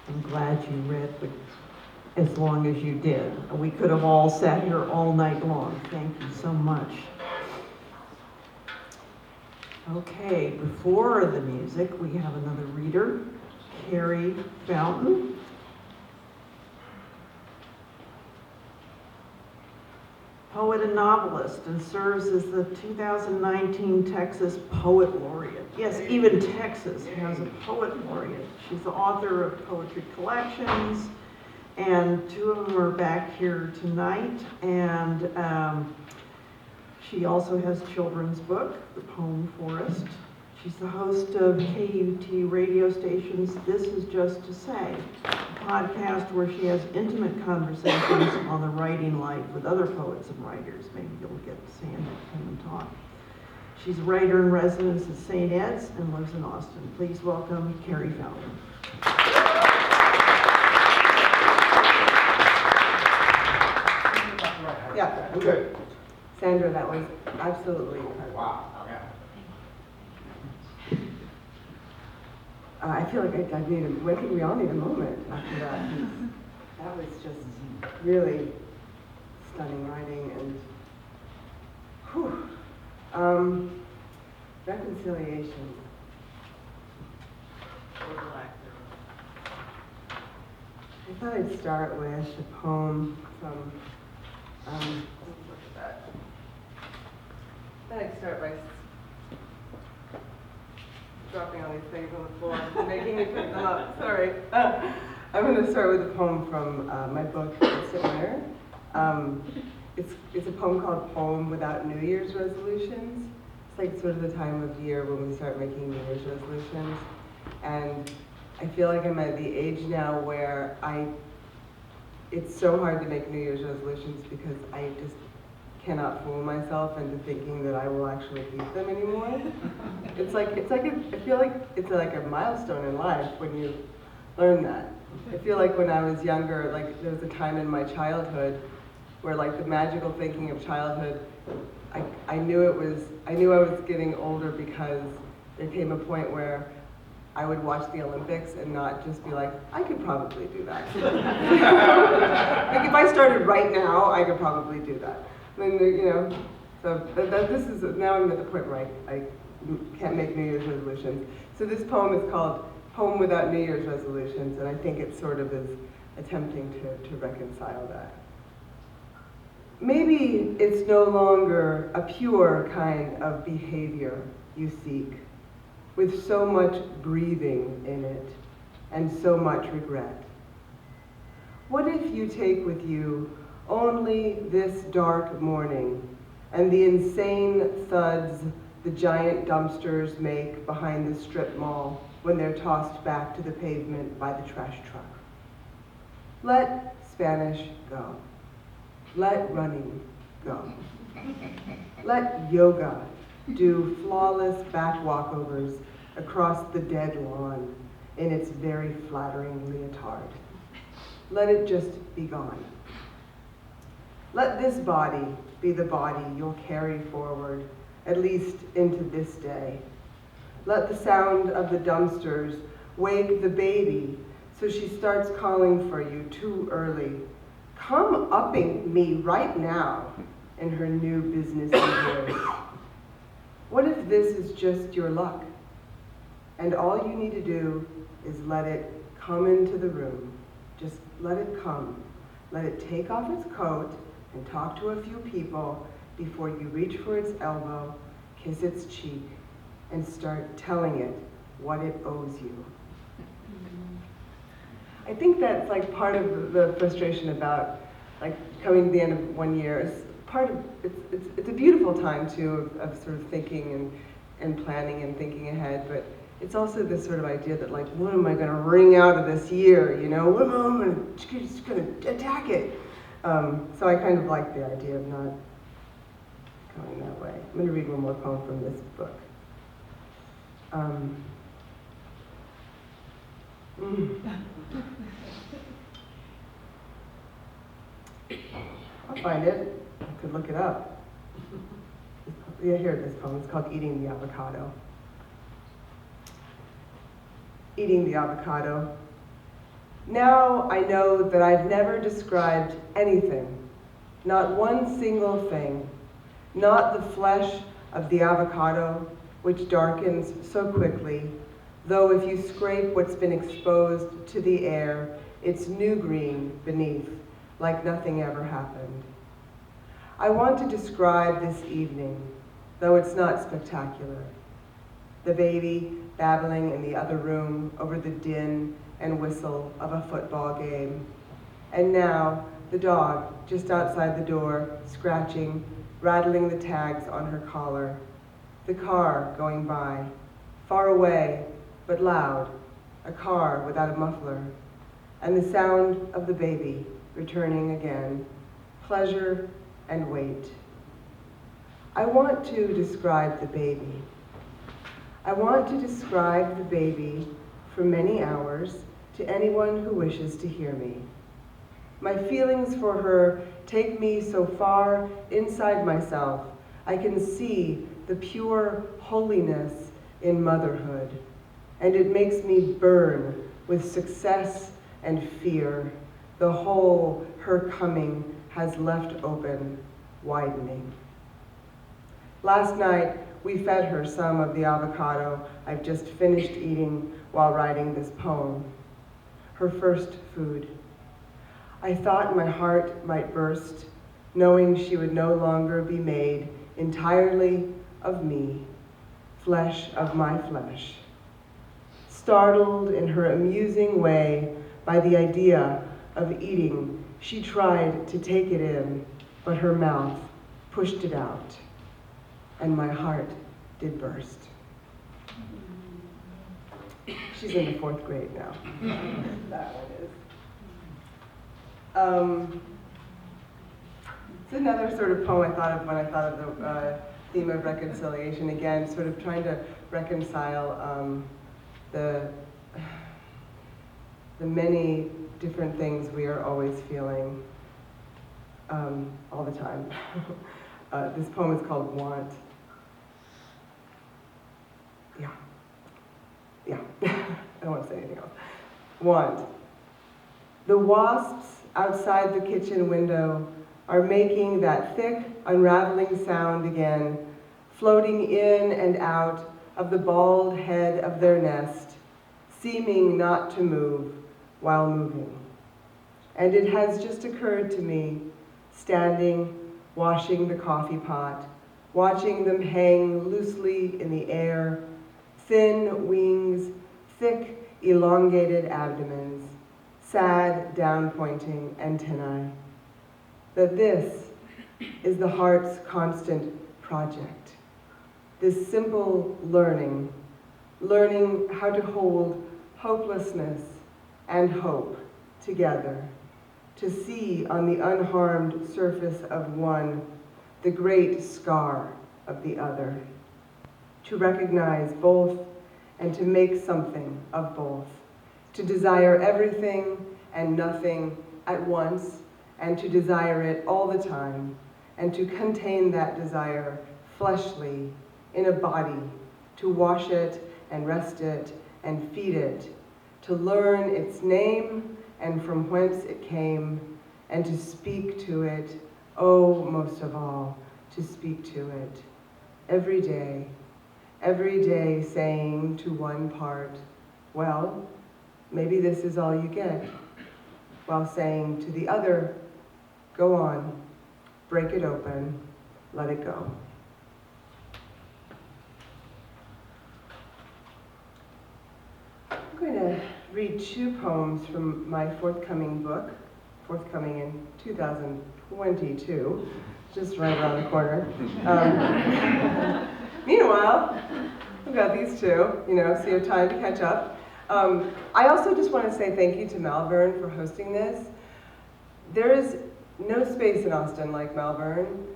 I'm glad you read as long as you did. We could have all sat here all night long. Thank you so much. Okay, before the music, we have another reader, Carrie Fountain. Poet and novelist, and serves as the 2019 Texas Poet Laureate. Yes, even Texas has a Poet Laureate. She's the author of poetry collections, and two of them are back here tonight. And she also has a children's book, The Poem Forest. She's the host of KUT radio stations This Is Just to Say, a podcast where she has intimate conversations on the writing life with other poets and writers. Maybe you'll get Sandy to come and talk. She's a writer in residence at St. Ed's and lives in Austin. Please welcome Carrie Fountain. Yeah, I'm good. Sandra, that was absolutely incredible. Wow. I feel like I need when can we all need a moment after that? That was just really stunning writing and whew. Reconciliation. I thought I'd start with a poem from look at that. I thought I'd start by dropping all these things on the floor and making me pick them up. Sorry. I'm going to start with a poem from my book, It's Winter. It's a poem called Poem Without New Year's Resolutions. It's like sort of the time of year when we start making New Year's resolutions. And I feel like I'm at the age now where it's so hard to make New Year's resolutions because I just cannot fool myself into thinking that I will actually keep them anymore. I feel like it's like a milestone in life when you learn that. I feel like when I was younger, like there was a time in my childhood where like the magical thinking of childhood, I knew I was getting older because there came a point where I would watch the Olympics and not just be like, I could probably do that. Like if I started right now, I could probably do that. Then, so this is, now I'm at the point where I can't make New Year's resolutions. So this poem is called Poem Without New Year's Resolutions, and I think it sort of is attempting to reconcile that. Maybe it's no longer a pure kind of behavior you seek, with so much breathing in it and so much regret. What if you take with you only this dark morning and the insane thuds the giant dumpsters make behind the strip mall when they're tossed back to the pavement by the trash truck? Let Spanish go. Let running go. Let yoga do flawless back walkovers across the dead lawn in its very flattering leotard. Let it just be gone. Let this body be the body you'll carry forward, at least into this day. Let the sound of the dumpsters wake the baby so she starts calling for you too early. Come upping me right now in her new businessy voice. What if this is just your luck? And all you need to do is let it come into the room. Just let it come. Let it take off its coat and talk to a few people before you reach for its elbow, kiss its cheek, and start telling it what it owes you. I think that's like part of the frustration about like coming to the end of 1 year. It's a beautiful time too of sort of thinking and planning and thinking ahead, but it's also this sort of idea that like, what am I going to wring out of this year? I'm just going to attack it. So I kind of like the idea of not going that way. I'm going to read one more poem from this book. I'll find it. I could look it up. Yeah, here this poem. It's called Eating the Avocado. Eating the avocado. Now I know that I've never described anything, not one single thing, not the flesh of the avocado, which darkens so quickly, though if you scrape what's been exposed to the air, it's new green beneath, like nothing ever happened. I want to describe this evening, though it's not spectacular. The baby babbling in the other room over the din and whistle of a football game. And now, the dog just outside the door, scratching, rattling the tags on her collar. The car going by, far away, but loud, a car without a muffler. And the sound of the baby returning again, pleasure and wait. I want to describe the baby. I want to describe the baby for many hours to anyone who wishes to hear me. My feelings for her take me so far inside myself, I can see the pure holiness in motherhood, and it makes me burn with success and fear, the hole her coming has left open, widening. Last night, we fed her some of the avocado I've just finished eating while writing this poem, her first food. I thought my heart might burst, knowing she would no longer be made entirely of me, flesh of my flesh. Startled in her amusing way by the idea of eating, she tried to take it in, but her mouth pushed it out, and my heart did burst. She's in the 4th grade now. That one is. It's another sort of poem I thought of when I thought of the theme of reconciliation. Again, sort of trying to reconcile the many different things we are always feeling all the time. This poem is called Want. Yeah, I don't want to say anything else. Want. The wasps outside the kitchen window are making that thick, unraveling sound again, floating in and out of the bald head of their nest, seeming not to move while moving. And it has just occurred to me, standing, washing the coffee pot, watching them hang loosely in the air, thin wings, thick, elongated abdomens, sad, down-pointing antennae, that this is the heart's constant project. This simple learning how to hold hopelessness and hope together, to see on the unharmed surface of one the great scar of the other, to recognize both and to make something of both, to desire everything and nothing at once, and to desire it all the time, and to contain that desire fleshly in a body, to wash it and rest it and feed it, to learn its name and from whence it came, and to speak to it, oh, most of all, to speak to it every day saying to one part, well, maybe this is all you get, while saying to the other, go on, break it open, let it go. I'm going to read 2 poems from my forthcoming book, forthcoming in 2022, just right around the corner. Meanwhile, we've got these 2, so you have time to catch up. I also just want to say thank you to Malvern for hosting this. There is no space in Austin like Malvern.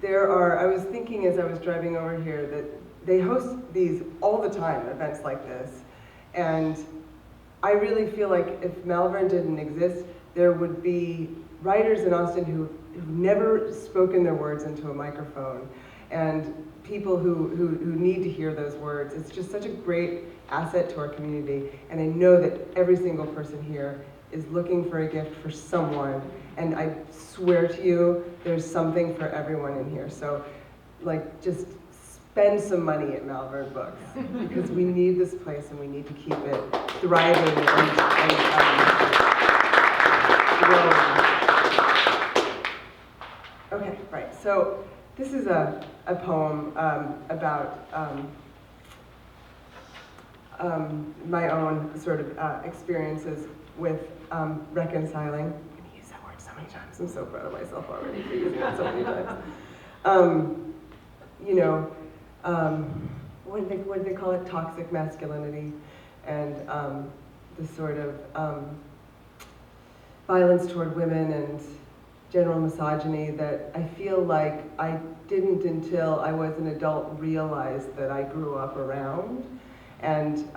I was thinking as I was driving over here that they host these all the time, events like this. And I really feel like if Malvern didn't exist, there would be writers in Austin who've never spoken their words into a microphone, and people who need to hear those words. It's just such a great asset to our community, and I know that every single person here is looking for a gift for someone, and I swear to you, there's something for everyone in here. So, like, just spend some money at Malvern Books, because we need this place and we need to keep it thriving and growing. Okay, right, so this is a poem about my own sort of experiences with reconciling. I'm going to use that word so many times. I'm so proud of myself already for using it so many times. You know, what do they call it? Toxic masculinity, and the sort of violence toward women and general misogyny that I feel like I didn't, until I was an adult, realize that I grew up around. And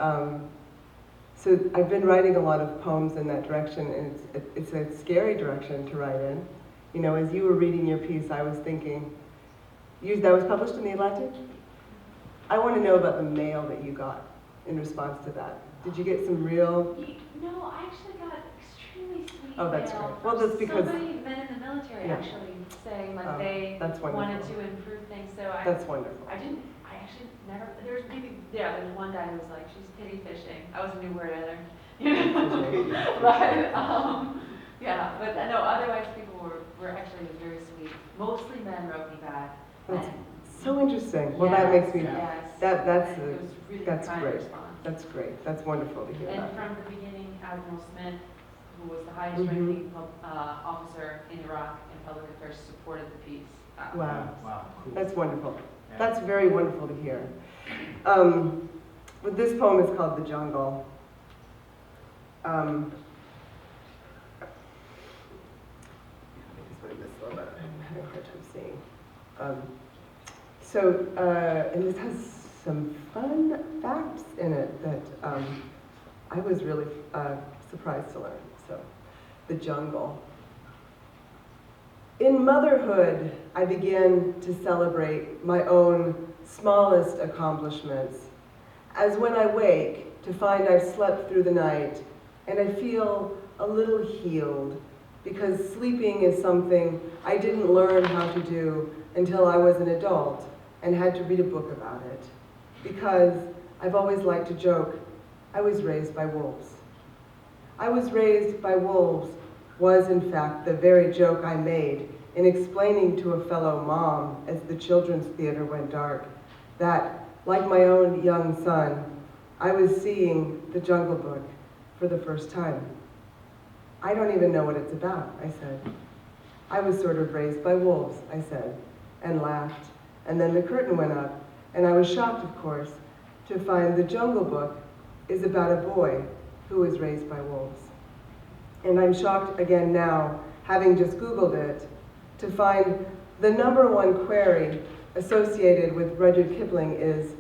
so I've been writing a lot of poems in that direction, and it's a scary direction to write in. You know, as you were reading your piece, I was thinking, that was published in The Atlantic? I want to know about the mail that you got in response to that. Did you get some real... No, I actually got extremely sweet Oh, that's mail great. Well, that's because... so many men in the military actually saying like they wanted to improve things. So that's wonderful. I actually never, there's one guy who was like, she's kitty fishing. That was a new word either. But, yeah, but no, otherwise people were actually very sweet. Mostly men wrote me back. That's so interesting. Well, yes, that makes me, yes. that's great. Response. That's great. That's wonderful to hear And that. from the beginning, Admiral Smith, who was the highest ranking officer in Iraq in public affairs, supported the peace. Wow. Wow, cool. That's wonderful. Yeah. That's very wonderful to hear. But this poem is called The Jungle. I just put this a little bit. I'm having a hard time seeing. And this has some fun facts in it that I was really surprised to learn. So, The Jungle. In motherhood, I began to celebrate my own smallest accomplishments, as when I wake to find I've slept through the night and I feel a little healed, because sleeping is something I didn't learn how to do until I was an adult and had to read a book about it. Because I've always liked to joke, I was raised by wolves. I was raised by wolves was in fact the very joke I made in explaining to a fellow mom as the children's theater went dark that, like my own young son, I was seeing The Jungle Book for the first time. I don't even know what it's about, I said. I was sort of raised by wolves, I said, and laughed. And then the curtain went up, and I was shocked, of course, to find The Jungle Book is about a boy who was raised by wolves. And I'm shocked again now, having just Googled it, to find the #1 query associated with Rudyard Kipling is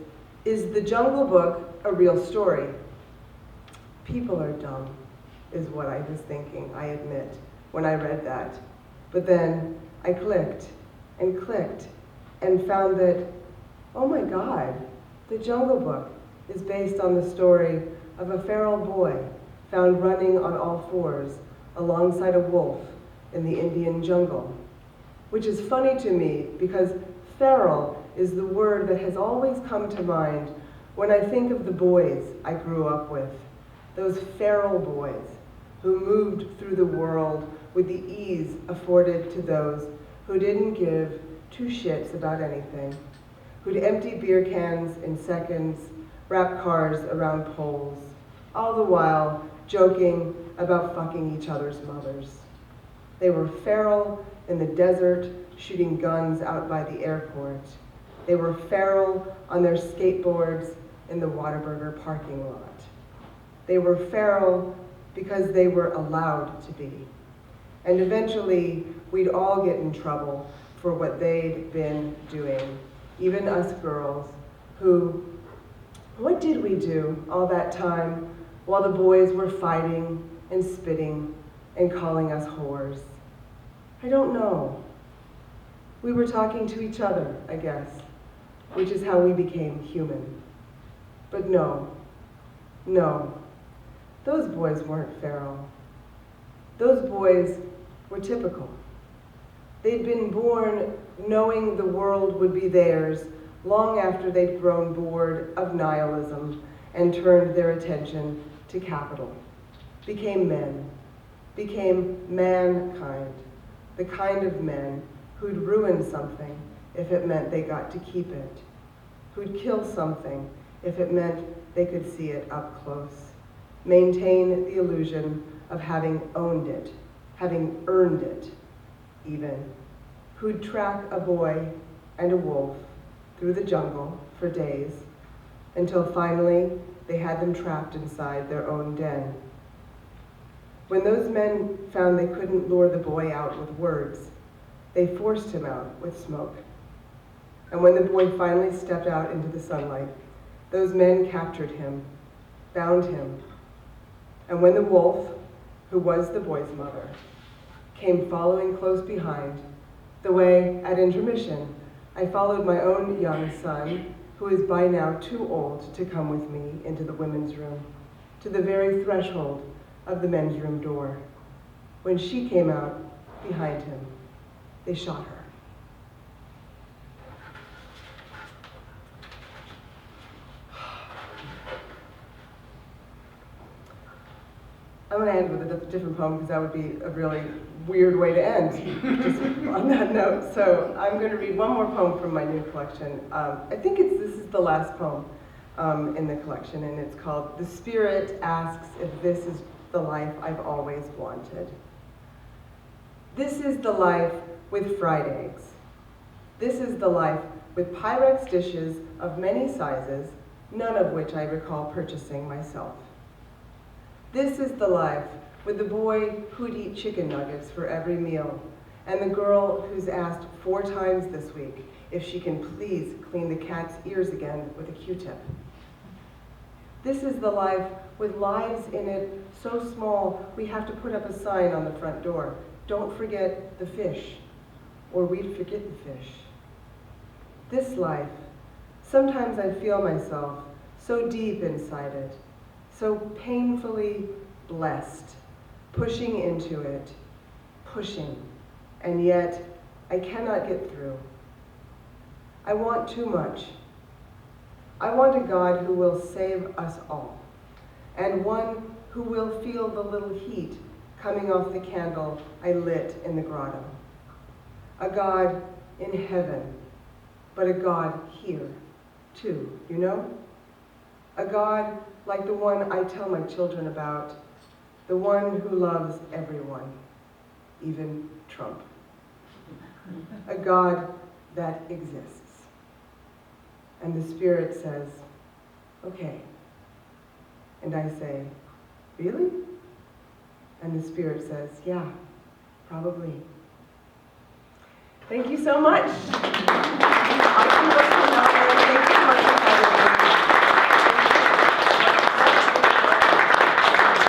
The Jungle Book a real story? People are dumb, is what I was thinking, I admit, when I read that. But then I clicked and found that, oh my God, The Jungle Book is based on the story of a feral boy found running on all fours alongside a wolf in the Indian jungle. Which is funny to me because feral is the word that has always come to mind when I think of the boys I grew up with. Those feral boys who moved through the world with the ease afforded to those who didn't give two shits about anything, who'd empty beer cans in seconds, wrap cars around poles, all the while joking about fucking each other's mothers. They were feral in the desert, shooting guns out by the airport. They were feral on their skateboards in the Whataburger parking lot. They were feral because they were allowed to be. And eventually, we'd all get in trouble for what they'd been doing, even us girls, who, what did we do all that time while the boys were fighting and spitting and calling us whores? I don't know. We were talking to each other, I guess, which is how we became human. But no, those boys weren't feral. Those boys were typical. They'd been born knowing the world would be theirs long after they'd grown bored of nihilism and turned their attention to capital, became men, became mankind, the kind of men who'd ruin something if it meant they got to keep it, who'd kill something if it meant they could see it up close, maintain the illusion of having owned it, having earned it, even, who'd track a boy and a wolf through the jungle for days until finally they had them trapped inside their own den. When those men found they couldn't lure the boy out with words, they forced him out with smoke. And when the boy finally stepped out into the sunlight, those men captured him, bound him. And when the wolf, who was the boy's mother, came following close behind, the way at intermission I followed my own young son, who is by now too old to come with me into the women's room, to the very threshold of the men's room door. When she came out behind him, they shot her. I'm going to end with a different poem because that would be a really weird way to end, just on that note. So I'm going to read one more poem from my new collection. I think this is the last poem in the collection, and it's called "The Spirit Asks If This Is the Life I've Always Wanted." This is the life with fried eggs. This is the life with Pyrex dishes of many sizes, none of which I recall purchasing myself. This is the life with the boy who'd eat chicken nuggets for every meal, and the girl who's asked 4 times this week if she can please clean the cat's ears again with a Q-tip. This is the life with lives in it so small we have to put up a sign on the front door, "Don't forget the fish," or we'd forget the fish. This life, sometimes I feel myself so deep inside it, so painfully blessed, pushing into it, pushing, and yet I cannot get through. I want too much. I want a God who will save us all, and one who will feel the little heat coming off the candle I lit in the grotto. A God in heaven, but a God here, too, you know? A God like the one I tell my children about, the one who loves everyone, even Trump. A God that exists. And the Spirit says, okay. And I say, really? And the Spirit says, yeah, probably. Thank you so much.